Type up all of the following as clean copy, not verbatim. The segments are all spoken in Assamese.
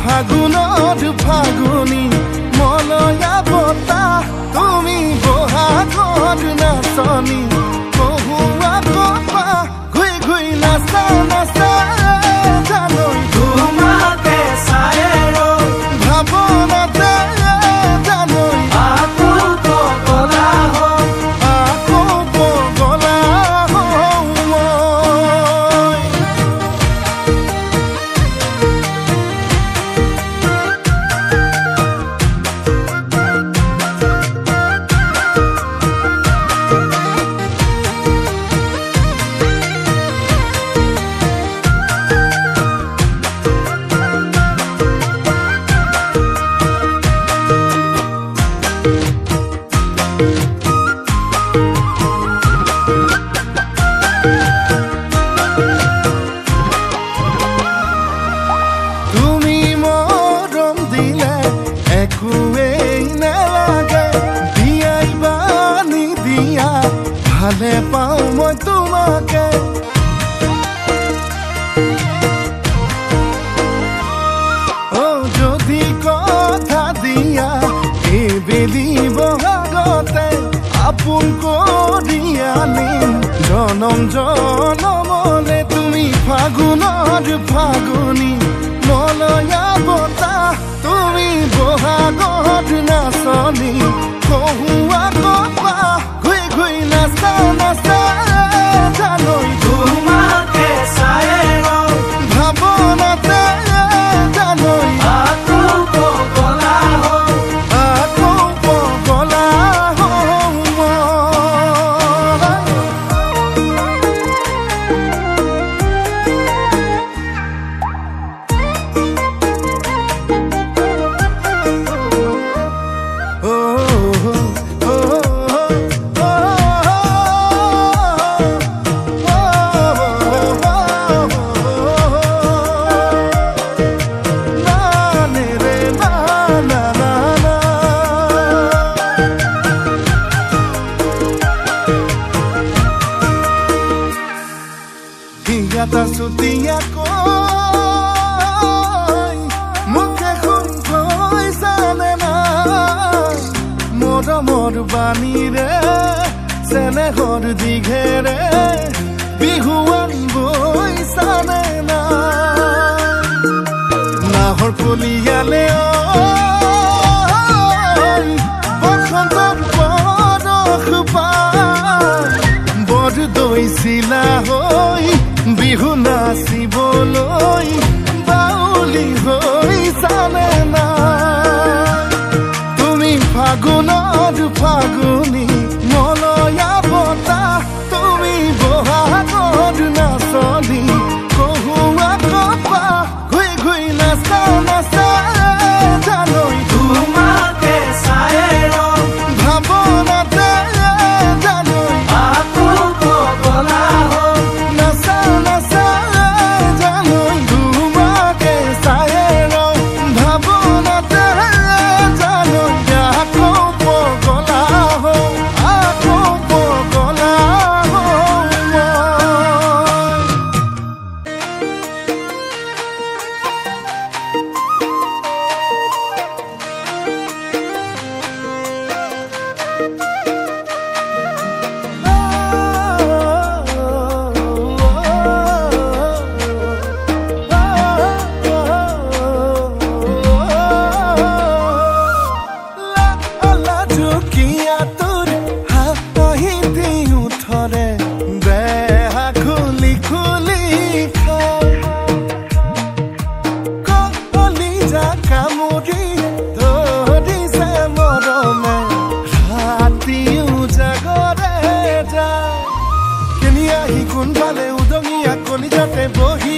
ফাগুনত ফাগুনি মলয়া বতাহ তুমি বহাগত নাচনি কহুৱা কপা ঘুই ঘুই নাচা নাচা জানৈ তোমাকে চাই ভাৱনাতে জানৈ আকৌ পগলা ভালে পাওঁ মই তোমাকে ও যদি কথা দিয়া এইবেলি বহাগতে আপোন কৰি আনিম জনম জনমলে তুমি ফাগুনৰ ফাগুনি মলয়া বতাহ তুমি বহাগত নাচনি কহুৱা কপা ঘুই ঘুই নাচা নাচা জানৈ তোমাকে চাই ভাৱনাতে জানৈ আকৌ পগলা Gata sutia koi muke khun koi sane na mor bani re sene hor dighe re bihuan boy sane na nahor poliale oi bosontor borokh pa bor doi sila hoi Bihu নাচিবলৈ বাউলি হৈ জানে না তুমি ফাগুনত ফাগুনি মলয়া বতাহ তুমি বহাগত নাচনি কহুৱা কপা ঘুই ঘুই নাচা নাচা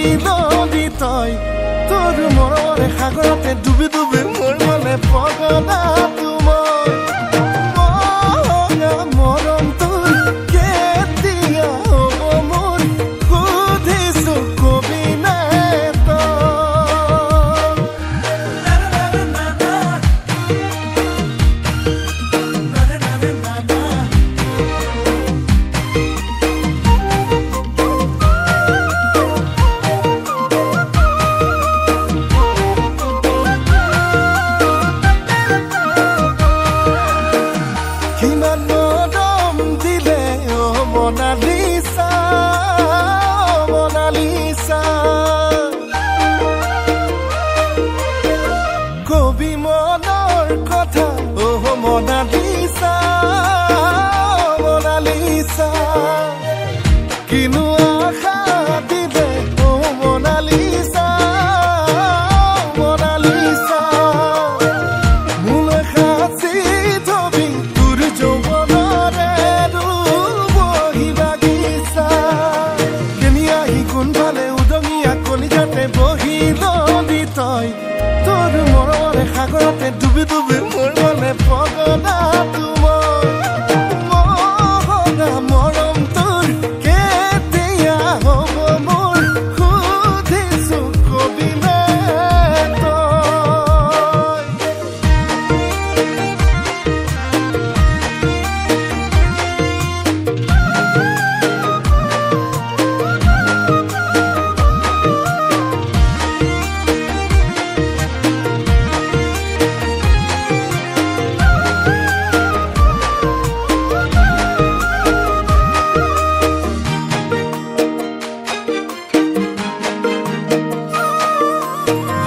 বহিল দি তই তোৰ মৰমৰে সাগৰতে ডুবি ডুবি মোৰ মনে পগলা তোমাৰ মৰম তোৰ কেতিয়া হ'ব মোৰ সুধিছো কবি নে কবি মনৰ কথা মনালিসা মনালিসা কিনো আশা দিলে মনালিসা মনালিসা মোলৈ সাঁচি থবি তোৰ যৌৱনৰে বহি বাগিচা কেনি আহি কোনফালে উদঙিয়া কলিজাতে বহিল দি তই তোৰ মৰমৰে সাগৰতে ডুবি ডুবি মোৰ মনে পগলা তোমাৰ মৰম তোৰ কেতিয়া হ'ব মোৰ সুধিছো কবি নে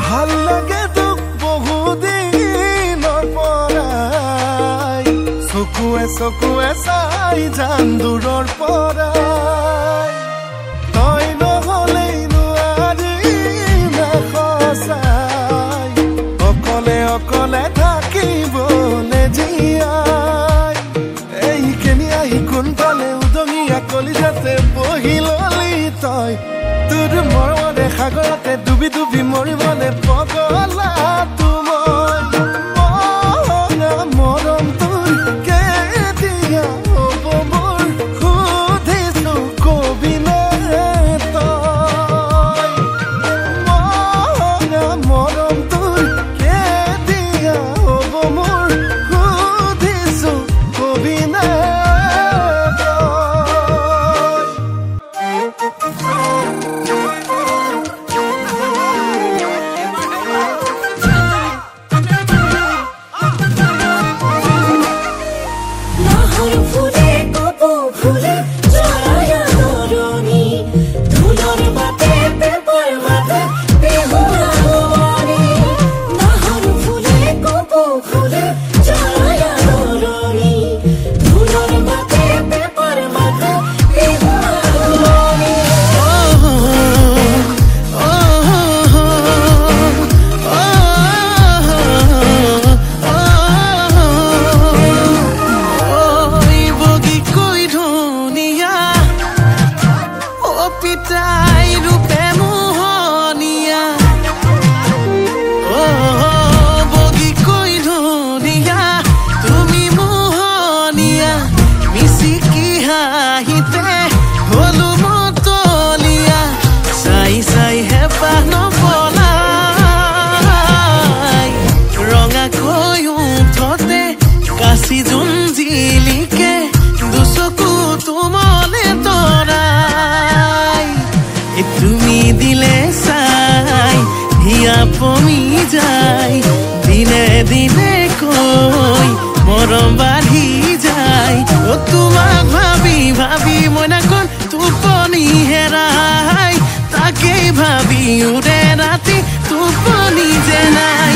ভাল লাগে তোক বহুদিনৰ পৰাই চকুৱে চকুৱে চাই যাম দূৰৰ পৰাই তই নহ'লেই নোৱাৰিম সঁচাই অকলে অকলে থাকিবলৈ জীয়াই এই কেনি আহি কোনফালে উদঙিয়া কলিজাতে বহি ললি তই তোৰ মৰমৰে সাগৰতে ডুবি ডুবি মৰিবলে পগলা তোমাৰ মৰম তোৰ কেতিয়া হ'ব মোৰ সুধিছো কবি নে তই মৰম তোৰ কেতিয়া হ'ব মোৰ সুধিছো কবি নে তুমি দিলে চাই হিয়া পমি যায় দিনে দিনে কৈ মৰম বাঢ়ি যায় ও তোমাক ভাবি ভাবি মইনা কোন টোপনি হেৰাই তাকেই ভাবি উৰে ৰাতি টোপনি যে নাই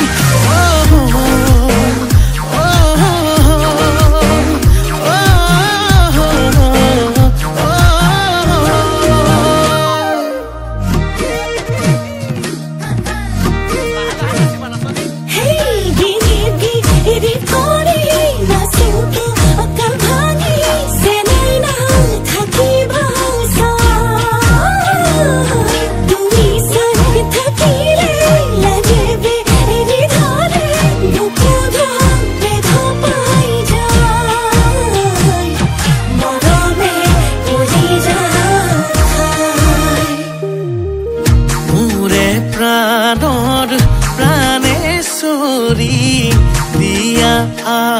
তুমি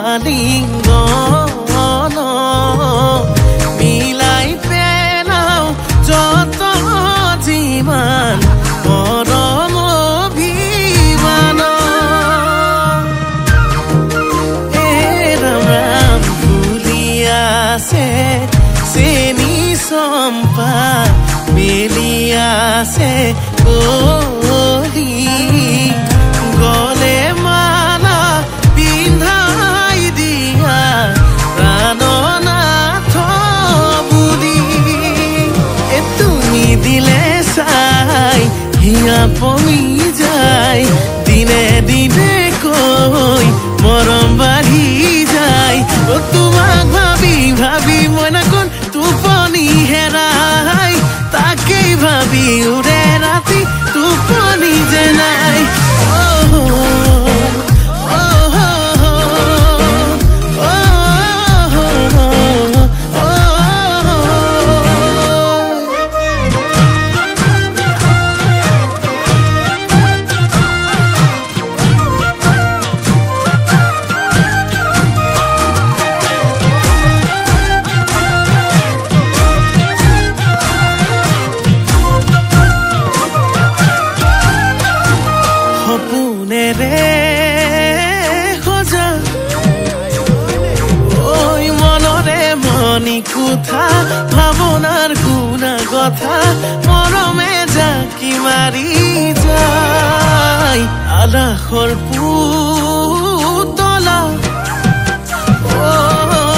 আলিঙ্গন মিলাই পেলাও যত যিমান মৰম অভিমান ৰাম ৰাম ভুলি আছে চেনি চম্পা মেলি আছে কলি গলে মালা পিন্ধাই দিয়া প্ৰাণনাথ বুলি তুমি দিলে চাই হিয়া পমি যায় দিনে দিনে কৈ মৰম বাঢ়ি যায় তোমাক ভাবি ভাবি মই নাকোন টোপনি হেৰাই তাকেই ভাবি উৰে ৰাতি টোপনি যে নাই কোথা ভাবনার গুণা কথা মরমে জাকি মারি যায় আলাহর পুতলা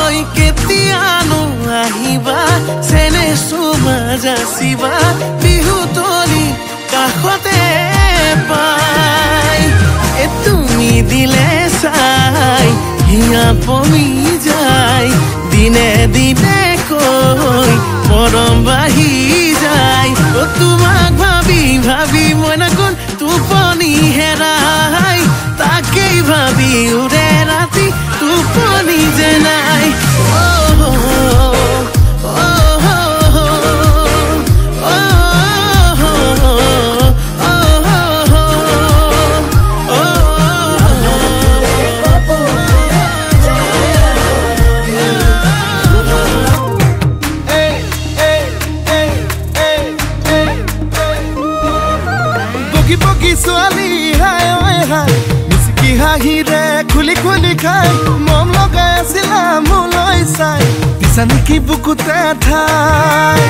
ওই কেতিয়ানো আহিবা চেনে চুমা যাচিবা বিহু তলি কাষতে পাই তুমি দিলে চাই হিয়া পমি যায় দিনে দিনে কৈ মৰম বাঢ়ি যায় তোমাক ভাবি ভাবি মই নাকোন টোপনি হেৰাই তাকেই ভাবি উৰে ৰাতি টোপনি যে নাই ছোৱালী হাই ঐ হাই মিচিকি হাঁহিৰে খুলি খুলি খাই মম লগাই আছিলা মোলৈ চাই দিছা নেকি বুকুতে ঠাই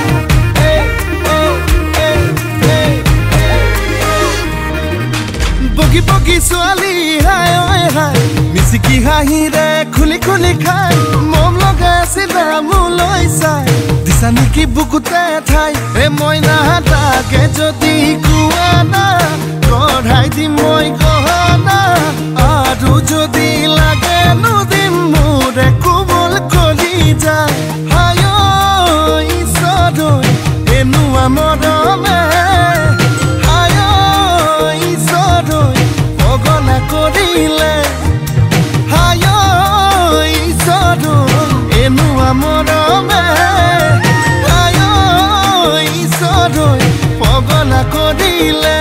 বগী বগী ছোৱালী হাই ঐ হাই মিচিকি হাঁহিৰে খুলি খুলি খাই মম লগাই আছিলা মোলৈ চাই দিছা নেকি বুকুতে ঠাই মই নাহাতাকে যদি কোৱা না কঢ়াই দিম মই গহনা আৰু যদি লাগে নদিম মোৰে কোমল কলি যায় হায় ঈশ্বৰ এনুৱা মৰমে হায় ঈশ্বৰ পগলা কৰিলে হায় ঈশ্বৰ এনুৱা মৰমে হায় ঈশ্বৰ পগলা কৰিলে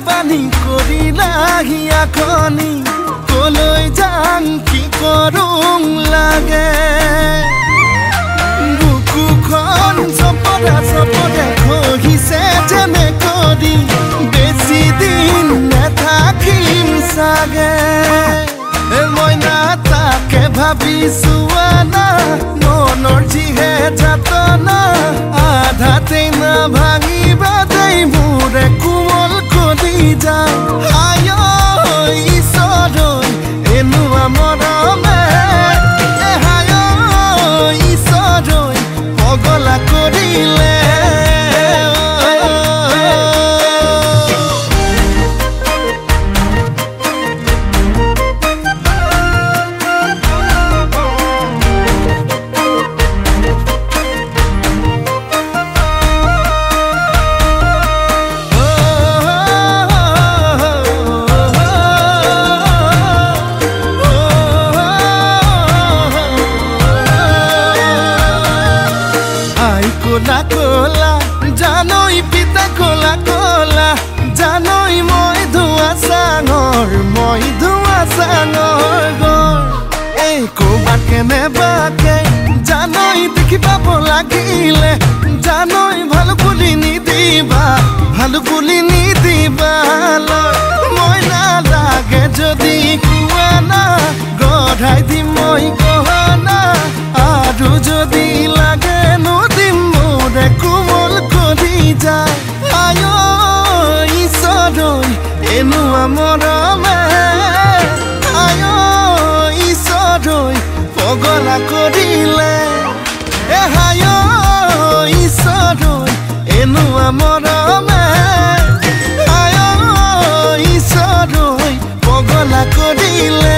বানি কৰিলা হিয়াখনি কলৈ যাম কি কৰোং লাগে বুকুখন চপদা চপদা খহিছে যেনে কৰি বেছি দিন নাথাকিম চাগে মই নাথাকে ভাবিছো আনা মনৰ যিহে যাতনা আধাতে না ভাঙিবা দেই মোৰে কোমল কলি যায় হায় ঈশ্বৰ এনুৱা মৰমে হায় ঈশ্বৰ পগলা কৰিলে কোলা কোলা জানই পিতা কোলা কোলা জানই মই ধোৱা চাঙৰ গৰ এই ক'ৰবাত কেনেবাকে জানই দেখি পাব লাগিলে জানই ভালো বুলি নিদিবা মই নালাগে যদি কোৱা না গঢ়াই দিম মই গহনা আৰু যদি লাগে নদিম মোৰে কোমল কৰি যায় আয় ঈশ্বৰৈ এনেকুৱা মৰমে আয় ঈশ্বৰৈ পগলা কৰিলে হায় ঈশ্বৰৈ এনেকুৱা মৰমে আয় ঈশ্বৰৈ পগলা কৰিলে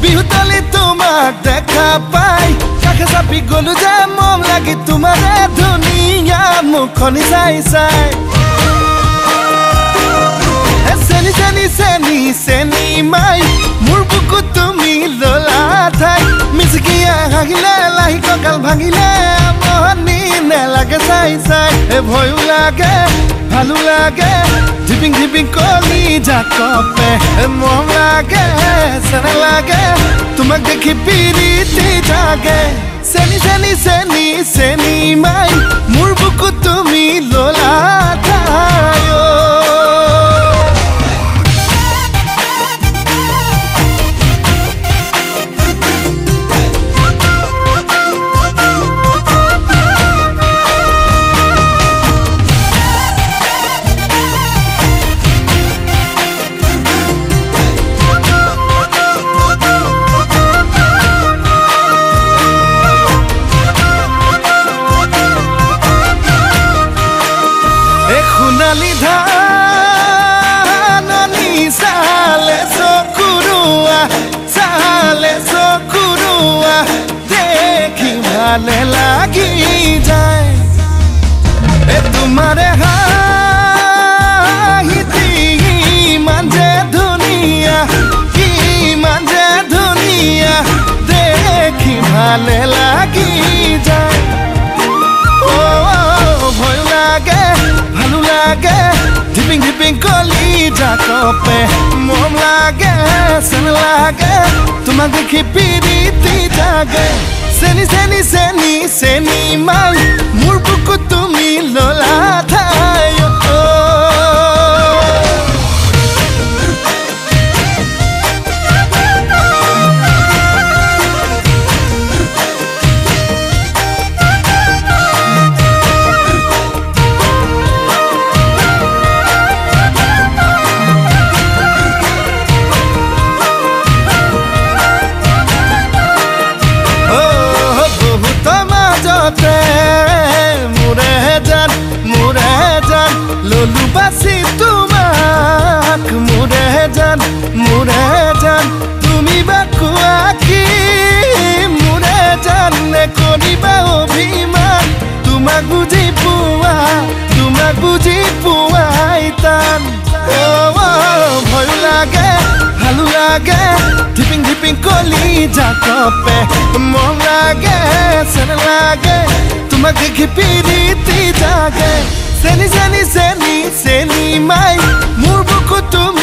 বিহুতালি তোমাক দেখা পাই কাষে চাপি গলো যে মম লাগি তোমাৰে ধুনীয়া মুখনি চাই চাই চেনি চেনি চেনি চেনি মাই মোৰ বুকুত তুমি ললা ঠাই মিচিকিয়া হাগিলে লাহি কঁকাল ভাঙিলে মহনি নেলাগে চাই চাই ভয়ো লাগে ভালো লাগে ধিপিং ধিপিং কলি জাকপে মৰম লাগে চেনে লাগে তোমাক দেখি পিৰিতি জাগে চেনি চেনি চেনি চেনি মাই মোৰ বুকুত তুমি ললা ঠাই ভালে লাগি যায় তোমাৰে হাঁহিতি ইমান যে ধুনীয়া দেখি ভালে লাগি যায় ভয় লাগে ভালো লাগে ধিপিং ধিপিং কলি জাকপে মৰম লাগে চেন লাগে তোমাক দেখি পিৰিতি জাগে চেনি চেনি চেনি চেনি মাই মোৰ বুকুত তুমি ললা ঠাই ললু বাসি তোমাক মোৰে জান তুমি বা কোৱা কি মোৰে জান নে কৰিবা অভিমান তোমাক বুজি পোৱাই টান ভয় লাগে ভালো লাগে ধিপিং ধিপিং কলি জাকপে মৰম লাগে চেন লাগে তোমাক দেখি পিৰিতি জাগে চেনি চেনি চেনি চেনি মাই মোৰ বুকুত তুমি